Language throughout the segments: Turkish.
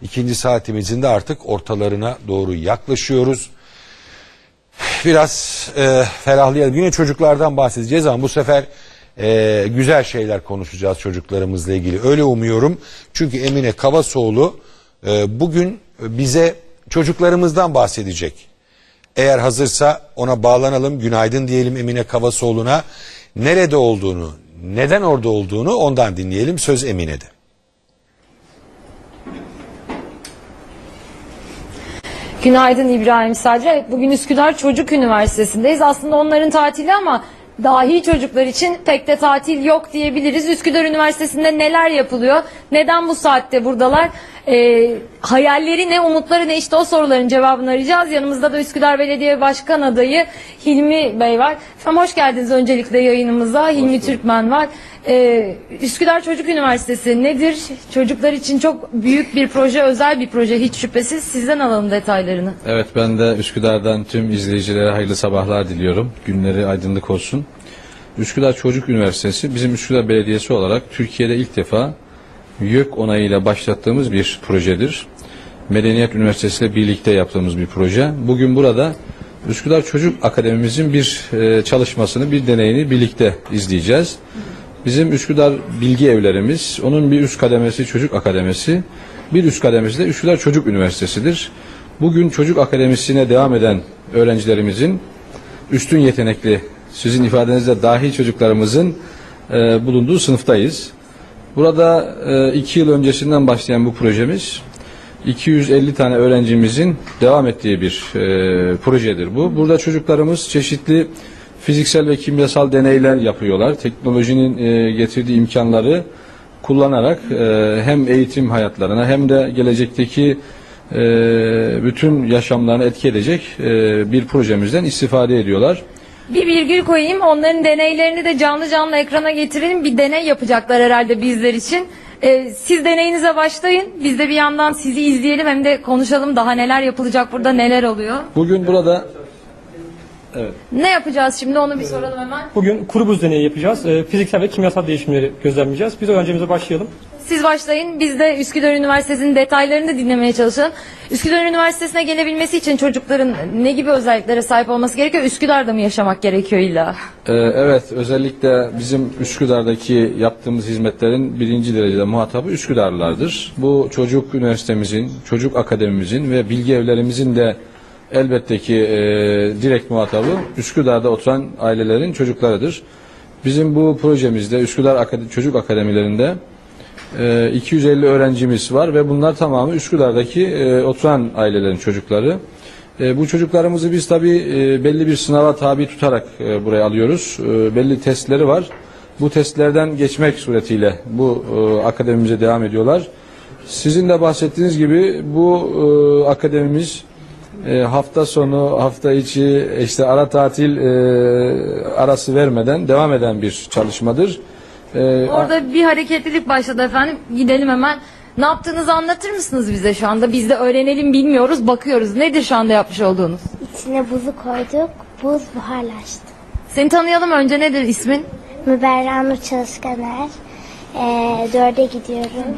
İkinci saatimizin de artık ortalarına doğru yaklaşıyoruz. Biraz ferahlayalım. Yine çocuklardan bahsedeceğiz ama bu sefer güzel şeyler konuşacağız çocuklarımızla ilgili. Öyle umuyorum. Çünkü Emine Kavasoğlu bugün bize çocuklarımızdan bahsedecek. Eğer hazırsa ona bağlanalım. Günaydın diyelim Emine Kavasoğlu'na. Nerede olduğunu, neden orada olduğunu ondan dinleyelim. Söz Emine'de. Günaydın İbrahim Sadri. Evet, bugün Üsküdar Çocuk Üniversitesi'ndeyiz. Aslında onların tatili ama dahi çocuklar için pek de tatil yok diyebiliriz. Üsküdar Üniversitesi'nde neler yapılıyor? Neden bu saatte buradalar? Hayalleri ne, umutları ne? İşte o soruların cevabını arayacağız. Yanımızda da Üsküdar Belediye Başkan adayı Hilmi Bey var. Efendim hoş geldiniz öncelikle yayınımıza. Hilmi Türkmen var. Üsküdar Çocuk Üniversitesi nedir? Çocuklar için çok büyük bir proje, özel bir proje hiç şüphesiz. Sizden alalım detaylarını. Evet, ben de Üsküdar'dan tüm izleyicilere hayırlı sabahlar diliyorum. Günleri aydınlık olsun. Üsküdar Çocuk Üniversitesi bizim Üsküdar Belediyesi olarak Türkiye'de ilk defa YÖK onayıyla başlattığımız bir projedir. Medeniyet Üniversitesi ile birlikte yaptığımız bir proje. Bugün burada Üsküdar Çocuk Akademimizin bir çalışmasını, bir deneyini birlikte izleyeceğiz. Bizim Üsküdar Bilgi Evlerimiz, onun bir üst kademesi Çocuk Akademisi, bir üst kademesi de Üsküdar Çocuk Üniversitesi'dir. Bugün Çocuk Akademisi'ne devam eden öğrencilerimizin, üstün yetenekli, sizin ifadenizde dahi çocuklarımızın bulunduğu sınıftayız. Burada 2 yıl öncesinden başlayan bu projemiz 250 tane öğrencimizin devam ettiği bir projedir bu. Burada çocuklarımız çeşitli fiziksel ve kimyasal deneyler yapıyorlar. Teknolojinin getirdiği imkanları kullanarak hem eğitim hayatlarına hem de gelecekteki bütün yaşamlarını etki edecek bir projemizden istifade ediyorlar. Bir virgül koyayım, onların deneylerini de canlı canlı ekrana getirelim. Bir deney yapacaklar herhalde bizler için. Siz deneyinize başlayın. Biz de bir yandan sizi izleyelim hem de konuşalım daha neler yapılacak burada, neler oluyor. Bugün burada evet. Ne yapacağız şimdi onu bir soralım hemen. Bugün kuru buz deneyi yapacağız. Fiziksel ve kimyasal değişimleri gözlemleyeceğiz. Biz öğrencimize başlayalım. Siz başlayın. Biz de Üsküdar Üniversitesi'nin detaylarını da dinlemeye çalışalım. Üsküdar Üniversitesi'ne gelebilmesi için çocukların ne gibi özelliklere sahip olması gerekiyor? Üsküdar'da mı yaşamak gerekiyor illa? Evet, özellikle bizim Üsküdar'daki yaptığımız hizmetlerin birinci derecede muhatabı Üsküdarlılardır. Bu çocuk üniversitemizin, çocuk akademimizin ve bilgi evlerimizin de elbette ki direkt muhatabı Üsküdar'da oturan ailelerin çocuklarıdır. Bizim bu projemizde Üsküdar Çocuk Akademilerinde 250 öğrencimiz var ve bunlar tamamı Üsküdar'daki oturan ailelerin çocukları. Bu çocuklarımızı biz tabii belli bir sınava tabi tutarak buraya alıyoruz. Belli testleri var. Bu testlerden geçmek suretiyle bu akademimize devam ediyorlar. Sizin de bahsettiğiniz gibi bu akademimiz hafta sonu, hafta içi, işte ara tatil arası vermeden devam eden bir çalışmadır. Orada bir hareketlilik başladı efendim. Gidelim hemen. Ne yaptığınızı anlatır mısınız bize şu anda? Biz de öğrenelim, bilmiyoruz, bakıyoruz. Nedir şu anda yapmış olduğunuz? İçine buzu koyduk, buz buharlaştı. Seni tanıyalım önce, nedir ismin? Müberra Nur Çalışkaner. 4'e gidiyorum.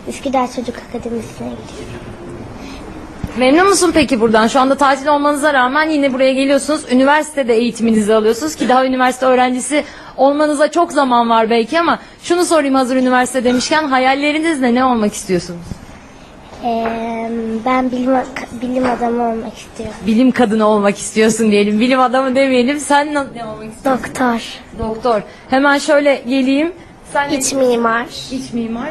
Üsküdar Çocuk Akademisi'ne gidiyorum. Memnun musun peki buradan? Şu anda tatil olmanıza rağmen yine buraya geliyorsunuz. Üniversitede eğitiminizi alıyorsunuz ki daha üniversite öğrencisi olmanıza çok zaman var belki ama şunu sorayım hazır üniversite demişken, hayalleriniz ne olmak istiyorsunuz? Ben bilim adamı olmak istiyorum. Bilim kadını olmak istiyorsun diyelim. Bilim adamı demeyelim. Sen ne olmak istiyorsun? Doktor. Doktor. Hemen şöyle geleyim. Sen İç mimar. İç mimar.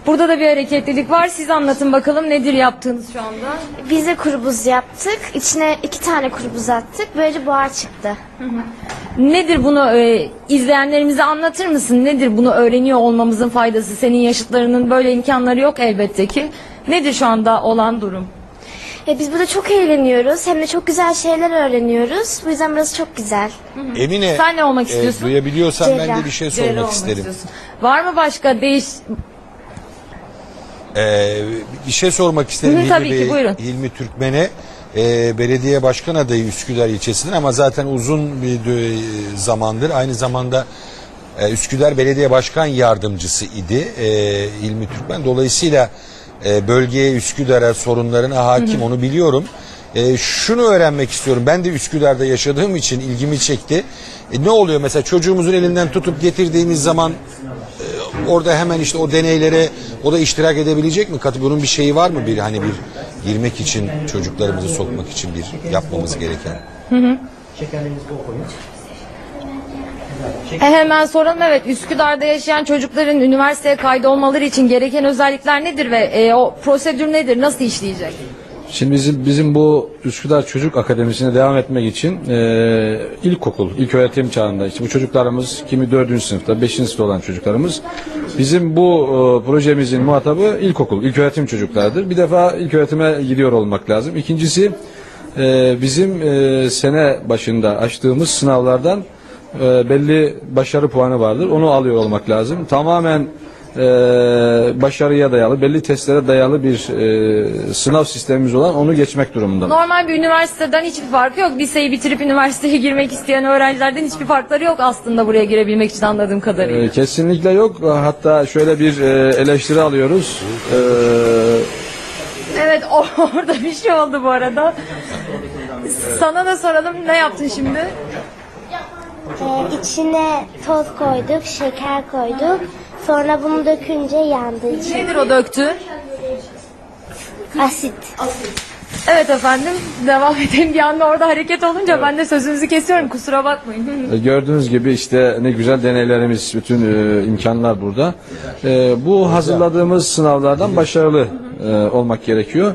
Burada da bir hareketlilik var. Siz anlatın bakalım nedir yaptığınız şu anda? Biz de kuru buz yaptık. İçine 2 tane kuru buz attık. Böylece buhar çıktı. Nedir bunu izleyenlerimize anlatır mısın? Nedir bunu öğreniyor olmamızın faydası? Senin yaşıtlarının böyle imkanları yok elbette ki. Nedir şu anda olan durum? Biz burada çok eğleniyoruz. Hem de çok güzel şeyler öğreniyoruz. Bu yüzden burası çok güzel. Emine, sen ne olmak istiyorsun? Duyabiliyorsan ben de Cerrah. bir şey Cerrah sormak olmak isterim. istiyorsun. Var mı başka Bir şey sormak isterim Tabii ki, buyurun. Hilmi Türkmen'e. Belediye başkan adayı Üsküdar ilçesinden ama zaten uzun bir zamandır aynı zamanda Üsküdar Belediye Başkan Yardımcısı idi Hilmi Türkmen. Dolayısıyla bölgeye, Üsküdar'a, sorunlarına hakim, onu biliyorum. Şunu öğrenmek istiyorum. Ben de Üsküdar'da yaşadığım için ilgimi çekti. Ne oluyor mesela çocuğumuzun elinden tutup getirdiğimiz zaman orada hemen işte o deneylere o da iştirak edebilecek mi? Bunun bir şeyi var mı? Hani bir girmek için, çocuklarımızı sokmak için bir yapmamız gereken. Hemen soralım. Evet, Üsküdar'da yaşayan çocukların üniversiteye kaydolmaları için gereken özellikler nedir ve o prosedür nedir? Nasıl işleyecek? Şimdi bizim bu Üsküdar Çocuk Akademisi'ne devam etmek için ilkokul, ilköğretim çağında işte bu çocuklarımız kimi 4. sınıfta, 5. sınıfta olan çocuklarımız bizim bu projemizin muhatabı ilkokul, ilköğretim çocuklardır. Bir defa ilköğretime gidiyor olmak lazım. İkincisi bizim sene başında açtığımız sınavlardan belli başarı puanı vardır. Onu alıyor olmak lazım. Tamamen başarıya dayalı, belli testlere dayalı bir sınav sistemimiz olan onu geçmek durumunda. Normal bir üniversiteden hiçbir farkı yok. Liseyi bitirip üniversiteye girmek isteyen öğrencilerden hiçbir farkları yok aslında buraya girebilmek için anladığım kadarıyla. Kesinlikle yok. Hatta şöyle bir eleştiri alıyoruz. Evet, orada bir şey oldu bu arada. Sana da soralım, ne yaptın şimdi? İçine toz koyduk, şeker koyduk. Sonra bunu dökünce yandı. Nedir o döktü? Asit. Evet efendim, devam edelim. Bir anda orada hareket olunca ben de sözünüzü kesiyorum, kusura bakmayın. Gördüğünüz gibi işte ne güzel deneylerimiz, bütün imkanlar burada. Bu hazırladığımız sınavlardan başarılı olmak gerekiyor.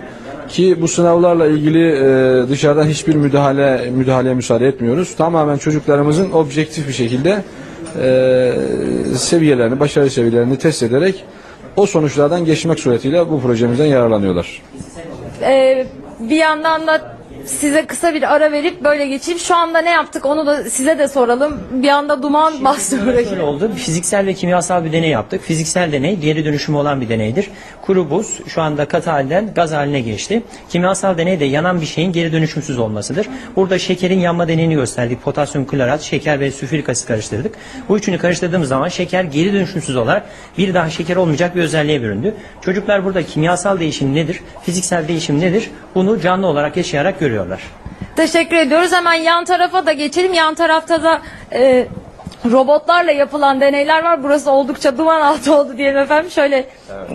Ki bu sınavlarla ilgili dışarıdan hiçbir müdahaleye müsaade etmiyoruz. Tamamen çocuklarımızın objektif bir şekilde seviyelerini, başarı seviyelerini test ederek o sonuçlardan geçmek suretiyle bu projemizden yararlanıyorlar. Bir yandan da size kısa bir ara verip böyle geçeyim. Şu anda ne yaptık onu da size de soralım. Bir anda duman bastı burayı. Şöyle oldu. Fiziksel ve kimyasal bir deney yaptık. Fiziksel deney geri dönüşümü olan bir deneydir. Kuru buz şu anda katı halden gaz haline geçti. Kimyasal deney de yanan bir şeyin geri dönüşümsüz olmasıdır. Burada şekerin yanma deneyini gösterdik. Potasyum klorat, şeker ve sülfürik asit karıştırdık. Bu üçünü karıştırdığımız zaman şeker geri dönüşümsüz olarak bir daha şeker olmayacak bir özelliğe büründü. Çocuklar burada kimyasal değişim nedir, fiziksel değişim nedir bunu canlı olarak yaşayarak görüyorlar. Teşekkür ediyoruz. Hemen yan tarafa da geçelim. Yan tarafta da robotlarla yapılan deneyler var. Burası oldukça duman altı oldu diyelim efendim. Şöyle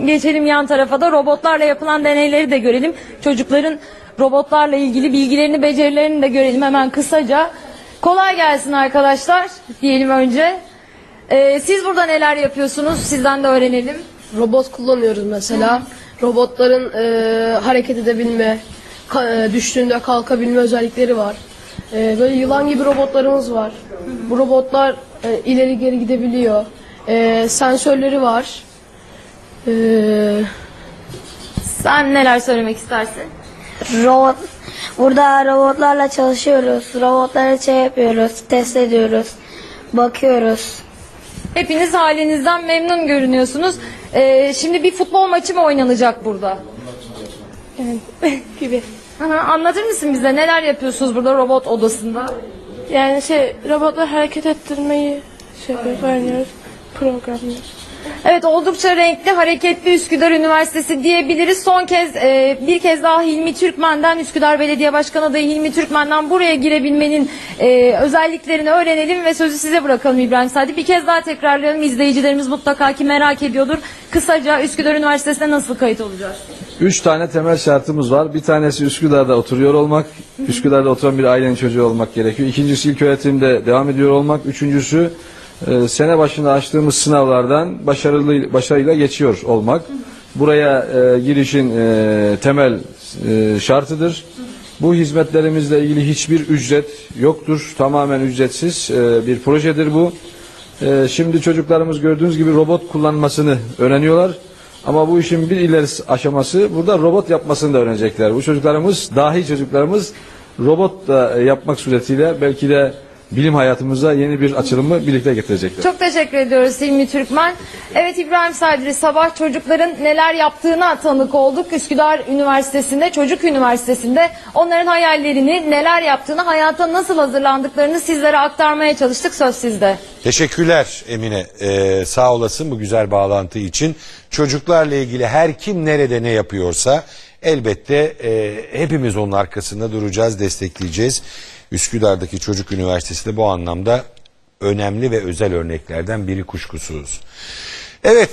geçelim yan tarafa da robotlarla yapılan deneyleri de görelim. Çocukların robotlarla ilgili bilgilerini, becerilerini de görelim hemen kısaca. Kolay gelsin arkadaşlar diyelim önce. Siz burada neler yapıyorsunuz? Sizden de öğrenelim. Robot kullanıyoruz mesela. Robotların hareket edebilme, düştüğünde kalkabilme özellikleri var. Böyle yılan gibi robotlarımız var. Bu robotlar ileri geri gidebiliyor. Sensörleri var. Sen neler söylemek istersin? Burada robotlarla çalışıyoruz. Robotları yapıyoruz, test ediyoruz, bakıyoruz. Hepiniz halinizden memnun görünüyorsunuz. Şimdi bir futbol maçı mı oynanacak burada? Gibi. Aha, anlatır mısın bize neler yapıyorsunuz burada robot odasında? Yani robotlar hareket ettirmeyi öğreniyoruz, programlıyoruz. Evet, oldukça renkli, hareketli Üsküdar Üniversitesi diyebiliriz. Son kez bir kez daha Hilmi Türkmen'den, Üsküdar Belediye Başkanı adayı Hilmi Türkmen'den buraya girebilmenin özelliklerini öğrenelim ve sözü size bırakalım İbrahim Sadi. Bir kez daha tekrarlayalım, izleyicilerimiz mutlaka ki merak ediyordur. Kısaca Üsküdar Üniversitesi'ne nasıl kayıt olacağız? 3 tane temel şartımız var. Bir tanesi Üsküdar'da oturuyor olmak. Üsküdar'da oturan bir ailenin çocuğu olmak gerekiyor. İkincisi ilköğretimde devam ediyor olmak. Üçüncüsü sene başında açtığımız sınavlardan başarıyla geçiyor olmak. Buraya girişin temel şartıdır. Bu hizmetlerimizle ilgili hiçbir ücret yoktur. Tamamen ücretsiz bir projedir bu. Şimdi çocuklarımız gördüğünüz gibi robot kullanmasını öğreniyorlar. Ama bu işin bir ileri aşaması burada robot yapmasını da öğrenecekler. Bu çocuklarımız, dahi çocuklarımız robot da yapmak suretiyle belki de bilim hayatımıza yeni bir açılımı birlikte getirecekler. Çok teşekkür ediyoruz Hilmi Türkmen. Evet İbrahim Sadri, sabah çocukların neler yaptığına tanık olduk. Üsküdar Üniversitesi'nde, Çocuk Üniversitesi'nde onların hayallerini, neler yaptığını, hayata nasıl hazırlandıklarını sizlere aktarmaya çalıştık. Söz sizde. Teşekkürler Emine. Sağ olasın bu güzel bağlantı için. Çocuklarla ilgili her kim nerede ne yapıyorsa elbette hepimiz onun arkasında duracağız, destekleyeceğiz. Üsküdar'daki Çocuk Üniversitesi de bu anlamda önemli ve özel örneklerden biri kuşkusuz. Evet.